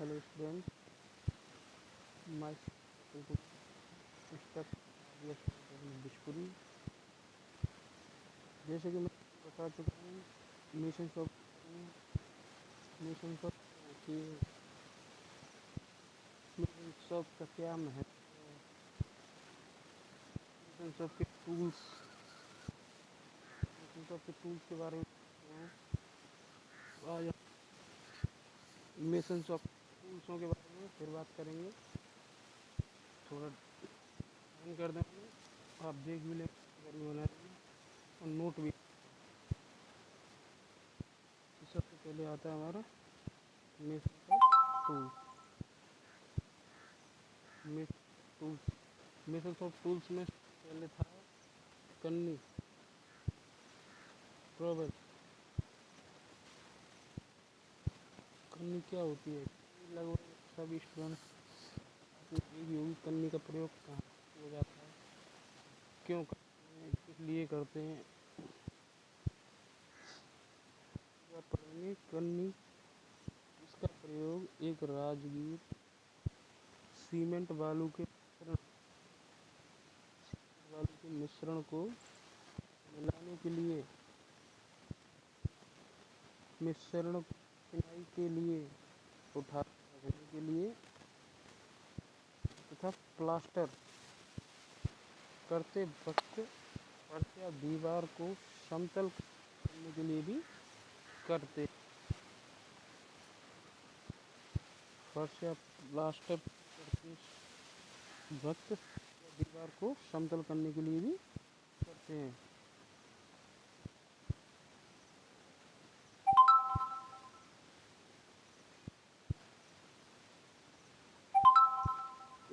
Hello student, my स्टक बिशपुरी। जैसे कि मैं बता चुका हूँ मिशन शॉप कि मिशन शॉप का क्या महत्व है, मिशन शॉप के टूल्स के बारे में आज मिशन शॉप टूल्सों के बारे में फिर बात करेंगे। थोड़ा ध्यान कर देंगे, आप देख भी लेंगे अगर भी बना रहे और नोट भी। सबसे पहले आता है हमारा mission shop mission shop tools में पहले था कन्नी ट्रॉवेल। कन्नी क्या होती है? लगभग सभी स्टूडेंट भी होगी। कन्नी का प्रयोग कहाँ किया जाता है, क्यों करते हैं, किस लिए करते हैं, पढ़ेंगे। कन्नी, इसका प्रयोग एक राजगीर सीमेंट बालू के मिश्रण को मिलाने के लिए, मिश्रण चिनाई के लिए, उठाने के लिए तथा प्लास्टर करते वक्त फर्श या दीवार को समतल करने के लिए भी करते। फर्श या प्लास्टर करते वक्त दीवार को समतल करने के लिए भी करते हैं।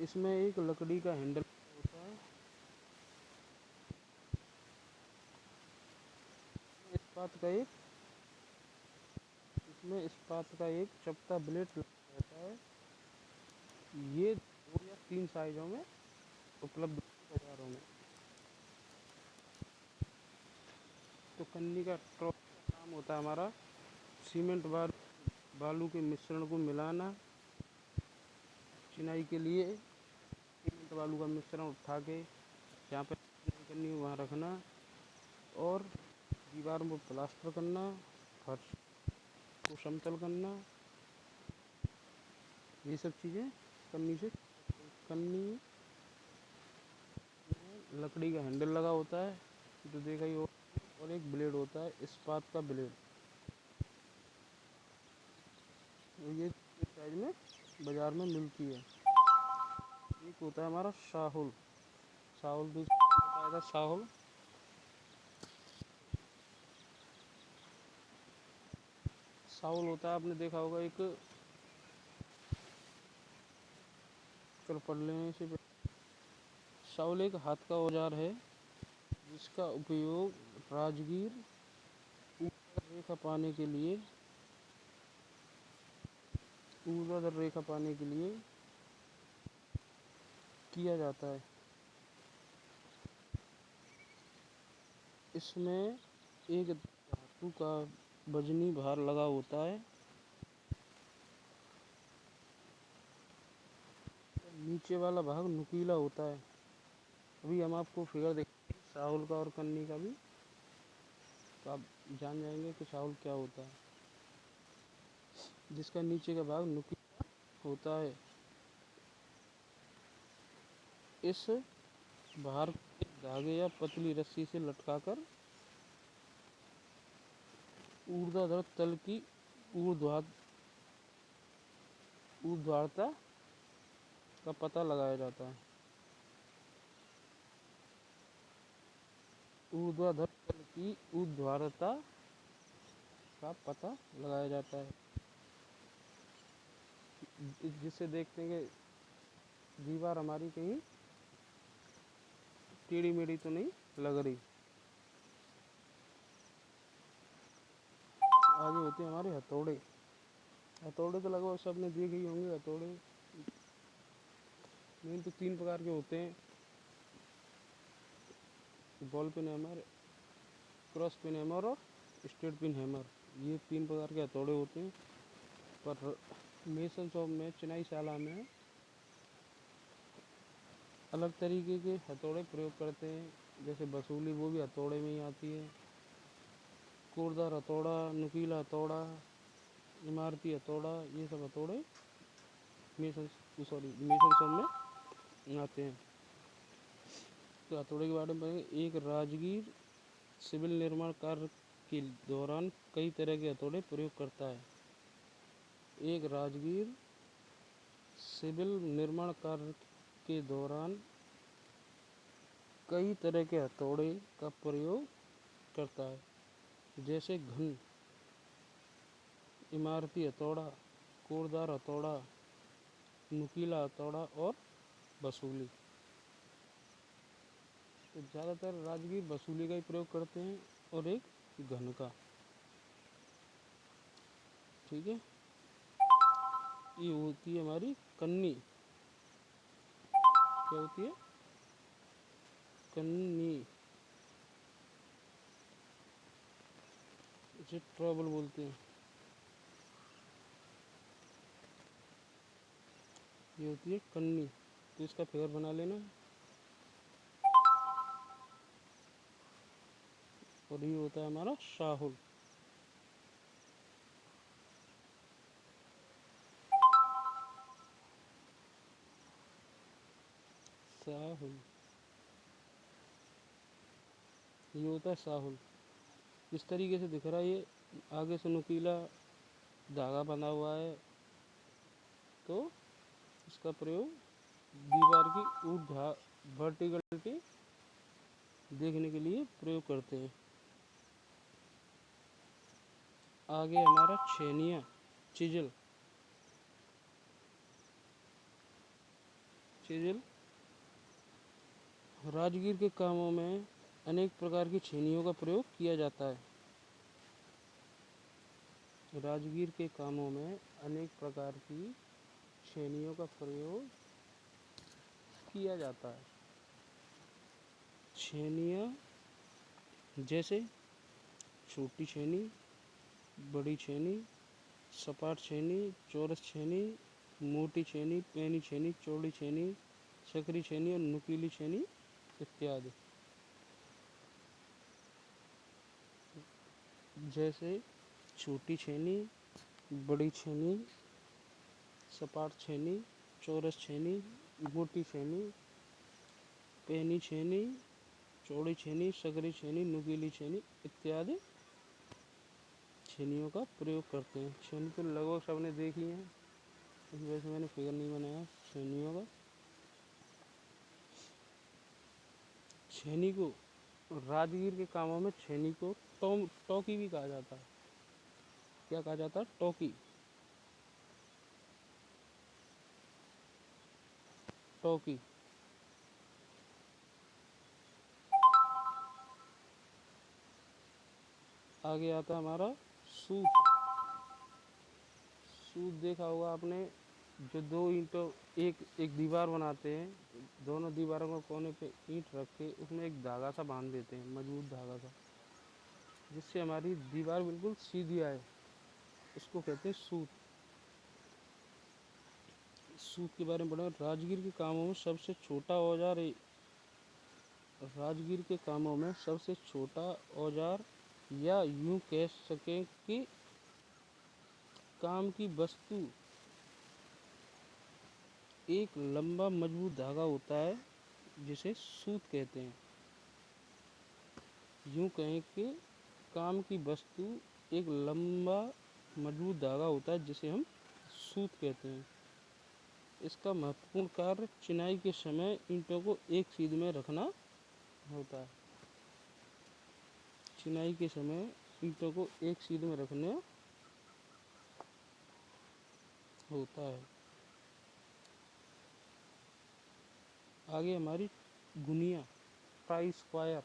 इसमें एक लकड़ी का हैंडल होता है। इस्पात का एक चपटा ब्लेड रहता है। ये 2 या 3 साइजों में उपलब्ध बाजारों में। तो कन्नी का काम होता है हमारा सीमेंट बालू के मिश्रण को मिलाना, चिनाई के लिए सीमेंट बालू का मिश्रण उठा के जहाँ पर चिनाई करनी है वहाँ रखना, और दीवार में प्लास्टर करना, फर्श को समतल करना, ये सब चीज़ें कन्नी में लकड़ी का हैंडल लगा होता है जो देखा ही हो, और एक ब्लेड होता है इस्पात का ब्लेड। ये साइज में बाजार में मिलती है। एक होता है हमारा शाहुल भी बताया था। शाहुल होता है, आपने देखा होगा एक, चलो पढ़ लें इसे। शाहुल एक हाथ का औजार है जिसका उपयोग राजगीर ऊर्ध्वाधर रेखा पाने के लिए किया जाता है। इसमें एक धातु का वजनी भार लगा होता है। नीचे वाला भाग नुकीला होता है। अभी हम आपको फिगर देखेंगे शाहुल का और कन्नी का भी, तो आप जान जाएंगे कि शाहुल क्या होता है। जिसका नीचे का भाग नुकीला होता है। इस भार को धागे या पतली रस्सी से लटकाकर ऊर्ध्वाधर तल की ऊर्ध्वाधरता का पता लगाया जाता है। ऊर्ध्वाधर तल की ऊर्ध्वाधरता का पता लगाया जाता है, जिससे देखते हैं कि दीवार हमारी कहीं टेढ़ी मेढ़ी तो नहीं लग रही। आगे होते हैं हमारे हथौड़े। हथौड़े तो लगभग सबने देखे ही होंगे। हथौड़े मेन तो 3 प्रकार के होते हैं, ball pin hammer, cross pin hammer और स्ट्रेट पिन हैमर। ये 3 प्रकार के हथौड़े होते हैं। पर मेसन शॉप में, चिनाई शाला में अलग तरीके के हथौड़े प्रयोग करते हैं। जैसे बसूली, वो भी हथौड़े में ही आती है। कोरदार हथौड़ा, नुकीला हथौड़ा, इमारती हथौड़ा, ये सब हथौड़े मेसन शॉप में आते हैं। तो हथौड़े के बारे में बताएंगे। एक राजगीर सिविल निर्माण कार्य के दौरान कई तरह के हथौड़े प्रयोग करता है। एक राजगीर सिविल निर्माण कार्य के दौरान कई तरह के हथौड़े का प्रयोग करता है। जैसे घन, इमारती हथौड़ा, कोरदार हथौड़ा, नुकीला हथौड़ा और वसूली। तो ज़्यादातर राजगीर वसूली का ही प्रयोग करते हैं और एक घन का। ठीक है, ये होती है हमारी कन्नी। क्या होती है? कन्नी। इसे ट्रबल बोलते हैं। ये होती है कन्नी। तो इसका फिगर बना लेना। और ये होता है हमारा शाहुल। साहुल, ये होता है साहुल। इस तरीके से दिख रहा है। ये आगे से नुकीला धागा बंधा हुआ है, तो इसका प्रयोग दीवार की वर्टिकलिटी देखने के लिए प्रयोग करते हैं। आगे हमारा छेनिया, चिजल। चिजल राजगीर के कामों में अनेक प्रकार की छेनियों का प्रयोग किया जाता है। राजगीर के कामों में अनेक प्रकार की छेनियों का प्रयोग किया जाता है। छेनियाँ जैसे छोटी छेनी, बड़ी छेनी, सपाट छेनी, चौरस छेनी, मोटी छेनी, पैनी छेनी, चौड़ी छेनी, सकरी छेनी और नुकीली छेनी इत्यादि। जैसे छोटी छेनी, बड़ी छेनी, सपाट छेनी, चौरस छेनी, मोटी छेनी, पैनी छेनी, चौड़ी छेनी, सकरी छेनी, नुकीली छेनी इत्यादि छेनियों का प्रयोग करते हैं। छेनी तो लगभग सबने देखी है, इस वजह से मैंने फिगर नहीं बनाया छेनियों का। छेनी को राजगीर के कामों में छेनी को टोकी भी कहा जाता है। क्या कहा जाता है? टोकी। टोकी। आगे आता है हमारा सूत। सूत देखा होगा आपने, जो दो ईंटों एक दीवार बनाते हैं, दोनों दीवारों को कोने पे ईंट रख के उसमें एक धागा सा बांध देते हैं, मजबूत धागा सा, जिससे हमारी दीवार बिल्कुल सीधी आए। इसको कहते हैं सूत। सूत के बारे में पढ़ा। राजगीर के कामों में सबसे छोटा औजार राजगीर के कामों में सबसे छोटा औजार, या यूं कह सकें कि काम की वस्तु, एक लंबा मजबूत धागा होता है जिसे सूत कहते हैं। यूं कहें कि काम की वस्तु एक लंबा मजबूत धागा होता है जिसे हम सूत कहते हैं। इसका महत्वपूर्ण कार्य चिनाई के समय ईंटों को एक सीध में रखना होता है। चिनाई के समय ईंटों को एक सीध में रखना होता है। आगे हमारी गुनिया, ट्राई स्क्वायर।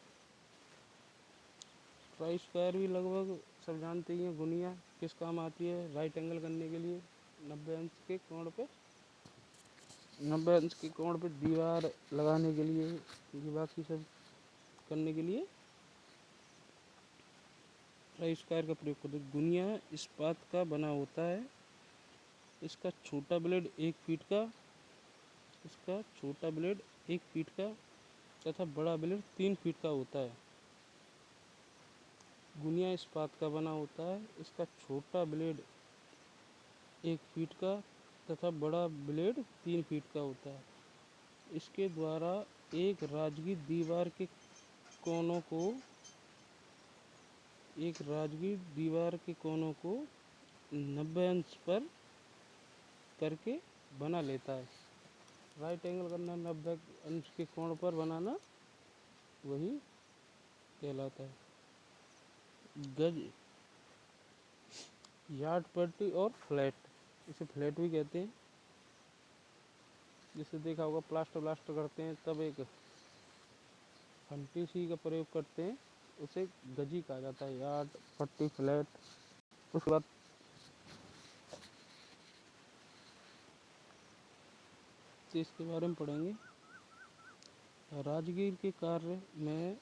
ट्राई स्क्वायर भी लगभग सब जानते ही हैं। गुनिया किस काम आती है? राइट एंगल करने के लिए, 90 अंश के कोण पे, 90 अंश के कोण पे दीवार लगाने के लिए, ये बाकी सब करने के लिए ट्राई स्क्वायर का प्रयोग करते हैं। गुनिया इस्पात का बना होता है इसका छोटा ब्लेड 1 फीट का, इसका छोटा ब्लेड 1 फीट का तथा बड़ा ब्लेड 3 फीट का होता है। गुनिया इस्पात का बना होता है। इसका छोटा ब्लेड 1 फीट का तथा बड़ा ब्लेड 3 फीट का होता है। इसके द्वारा एक राजगीर दीवार के कोनों को, एक राजगीर दीवार के कोनों को 90 अंश पर करके बना लेता है। राइट एंगल करना 90 अंश के कोण पर बनाना, वही कहलाता है गज। यार्ड पट्टी और फ्लैट, इसे फ्लैट भी कहते हैं। जिसे देखा होगा प्लास्टर करते हैं तब एक फंटी सी का प्रयोग करते हैं, उसे गजी कहा जाता है। यार्ड पट्टी फ्लैट। उसके बाद तो इसके बारे में पढ़ेंगे। राजगीर के कार्य में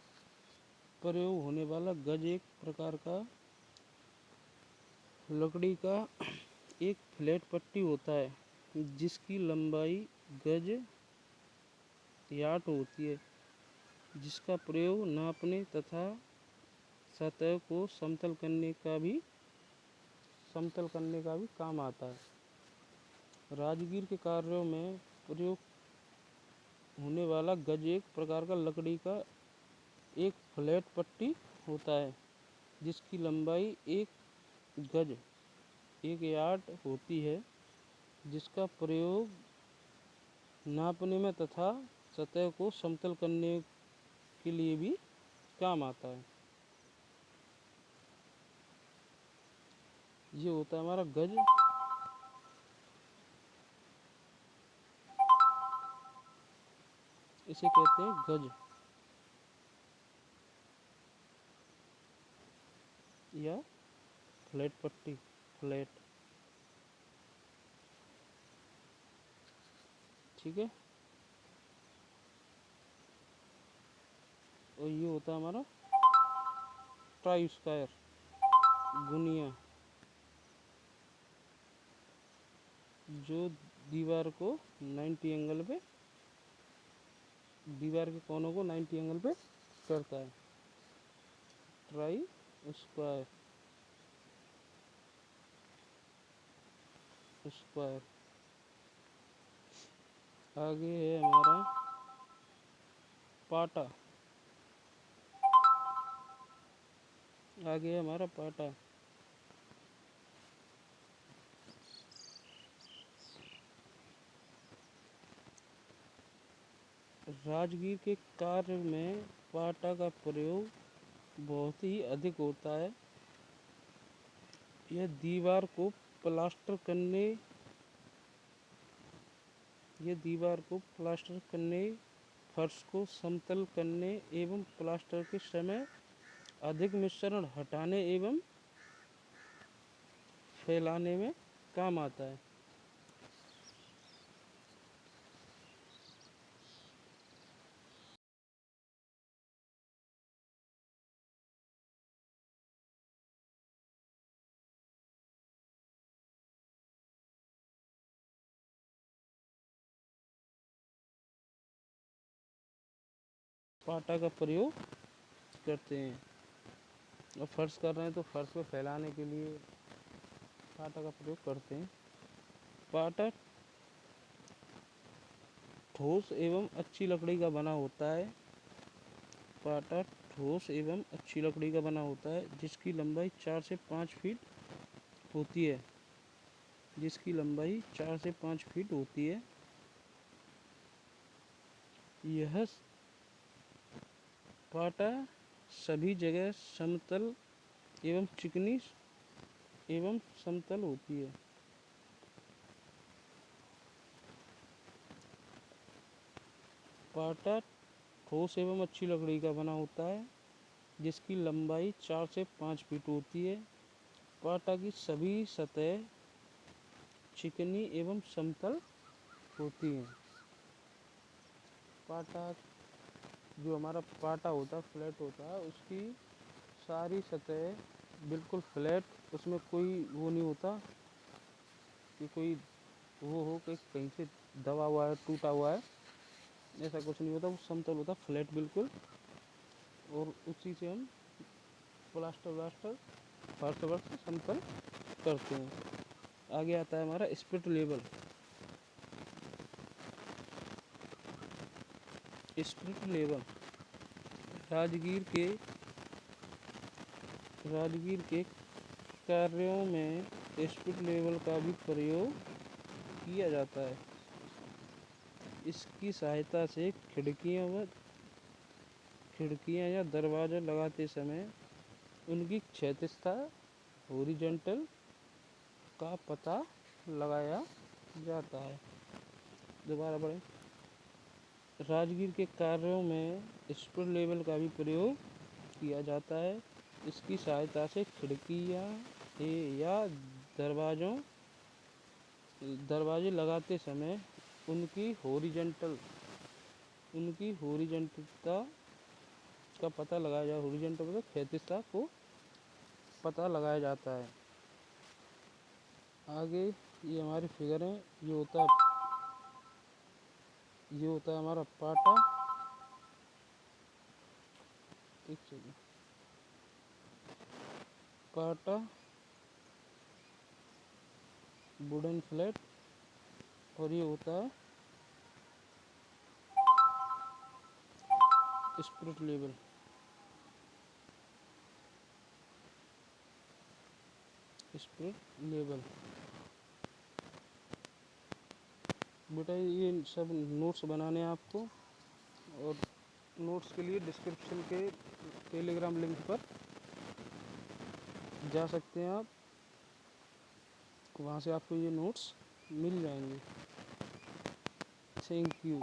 प्रयोग होने वाला गज एक प्रकार का लकड़ी का एक फ्लैट पट्टी होता है जिसकी लंबाई गज यार्ड होती है, जिसका प्रयोग नापने तथा सतह को समतल करने का भी काम आता है। राजगीर के कार्यों में प्रयोग होने वाला गज एक प्रकार का लकड़ी का एक फ्लैट पट्टी होता है जिसकी लंबाई 1 गज 1 यार्ड होती है, जिसका प्रयोग नापने में तथा सतह को समतल करने के लिए भी काम आता है। ये होता है हमारा गज। इसे कहते हैं गज या फ्लैट पट्टी, फ्लैट। ठीक है। और ये होता है हमारा ट्राई स्क्वायर, गुनिया, जो दीवार को 90 एंगल पे, दीवार के कोनों को 90 एंगल पे करता है। Try square, square. आगे है हमारा पाटा। आगे है हमारा पाटा। राजगीर के कार्य में पाटा का प्रयोग बहुत ही अधिक होता है। यह दीवार को प्लास्टर करने, फर्श को समतल करने एवं प्लास्टर के समय अधिक मिश्रण हटाने एवं फैलाने में काम आता है। पाटा का प्रयोग करते हैं और फर्श कर रहे हैं तो फर्श को फैलाने के लिए पाटा का प्रयोग करते हैं। पाटा ठोस एवं अच्छी लकड़ी का बना होता है। पाटा ठोस एवं अच्छी लकड़ी का बना होता है जिसकी लंबाई 4 से 5 फीट होती है, जिसकी लंबाई 4 से 5 फीट होती है। यह पाटा सभी जगह समतल एवं चिकनी एवं समतल होती है। पाटा ठोस एवं अच्छी लकड़ी का बना होता है जिसकी लंबाई 4 से 5 फीट होती है। पाटा की सभी सतह चिकनी एवं समतल होती हैं। पाटा, जो हमारा पाटा होता है, फ्लैट होता है, उसकी सारी सतह बिल्कुल फ्लैट, उसमें कोई वो नहीं होता कि कोई वो हो कि कहीं से दबा हुआ है, टूटा हुआ है, ऐसा कुछ नहीं होता। वो समतल होता, फ्लैट बिल्कुल। और उसी से हम प्लास्टर व्लास्टर फर्श वर्श समतल करते हैं। आगे आता है हमारा spirit level. Spirit level Rajgir के कार्यों में स्पिरिट लेवल का भी प्रयोग किया जाता है। इसकी सहायता से खिड़कियां या दरवाजे लगाते समय उनकी क्षैतिजता हॉरिजॉन्टल का पता लगाया जाता है। दोबारा पढ़ें। राजगीर के कार्यों में स्पिरिट लेवल का भी प्रयोग किया जाता है। इसकी सहायता से खिड़कियां या दरवाजे लगाते समय उनकी हॉरिजॉन्टलता का पता लगाया जाता है। हॉरिजॉन्टल मतलब क्षैतिजता को पता लगाया जाता है। आगे ये हमारी फिगर है। ये होता है हमारा पाटा। एक सेकंड। पाटा, वुडन फ्लैट, और ये होता है स्पिरिट लेवल। बेटा ये सब नोट्स बनाने हैं आपको, और नोट्स के लिए डिस्क्रिप्शन के टेलीग्राम लिंक पर जा सकते हैं आप। वहाँ से आपको ये नोट्स मिल जाएंगे। Thank you.